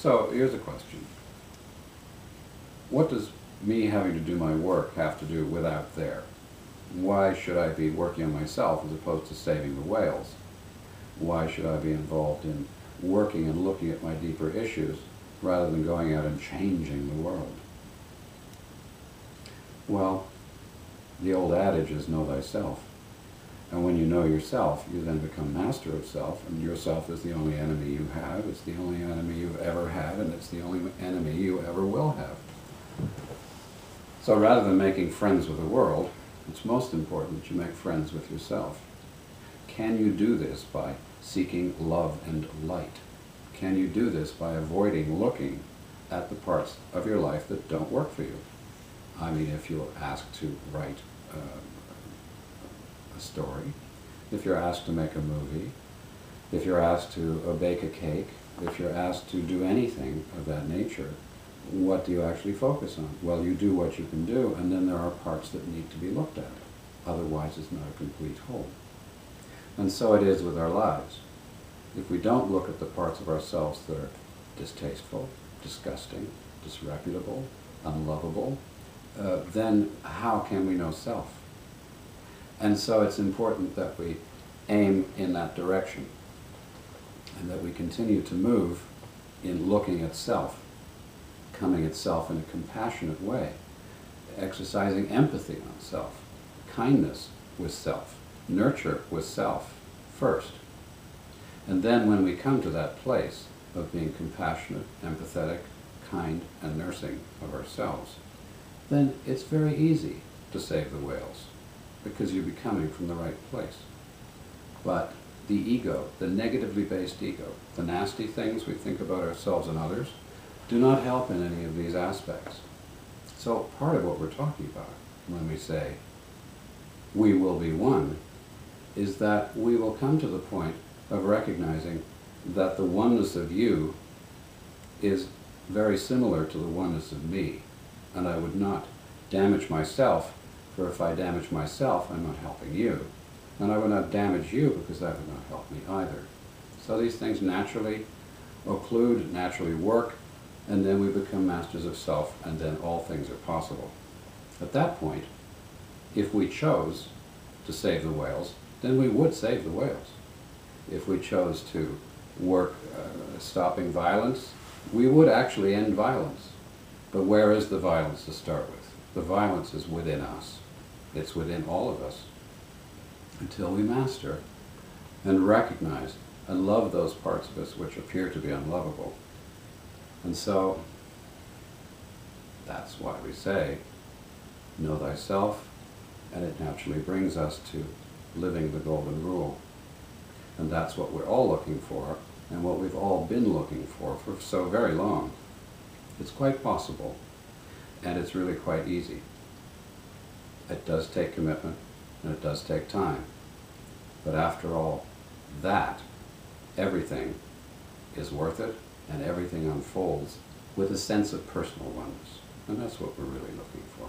So here's a question. What does me having to do my work have to do with out there? Why should I be working on myself as opposed to saving the whales? Why should I be involved in working and looking at my deeper issues rather than going out and changing the world? Well, the old adage is know thyself. And when you know yourself, you then become master of self, and yourself is the only enemy you have, it's the only enemy you've ever had, and it's the only enemy you ever will have. So rather than making friends with the world, it's most important that you make friends with yourself. Can you do this by seeking love and light? Can you do this by avoiding looking at the parts of your life that don't work for you? I mean, if you're asked to write a story, if you're asked to make a movie, if you're asked to bake a cake, if you're asked to do anything of that nature, what do you actually focus on? Well, you do what you can do, and then there are parts that need to be looked at. Otherwise, it's not a complete whole. And so it is with our lives. If we don't look at the parts of ourselves that are distasteful, disgusting, disreputable, unlovable, then how can we know self? And so it's important that we aim in that direction, and that we continue to move in looking at self, coming at self in a compassionate way, exercising empathy on self, kindness with self, nurture with self first. And then when we come to that place of being compassionate, empathetic, kind, and nursing of ourselves, then it's very easy to save the whales, because you'll be coming from the right place. But the ego, the negatively based ego, the nasty things we think about ourselves and others, do not help in any of these aspects. So part of what we're talking about when we say we will be one is that we will come to the point of recognizing that the oneness of you is very similar to the oneness of me, and I would not damage myself, for if I damage myself, I'm not helping you, and I would not damage you because that would not help me either. So these things naturally occlude, naturally work, and then we become masters of self, and then all things are possible. At that point, if we chose to save the whales, then we would save the whales. If we chose to work stopping violence, we would actually end violence. But where is the violence to start with? The violence is within us. It's within all of us. Until we master and recognize and love those parts of us which appear to be unlovable. And so, that's why we say, know thyself, and it naturally brings us to living the golden rule. And that's what we're all looking for, and what we've all been looking for so very long. It's quite possible, and it's really quite easy. It does take commitment, and it does take time. But after all that, everything is worth it, and everything unfolds with a sense of personal oneness. And that's what we're really looking for.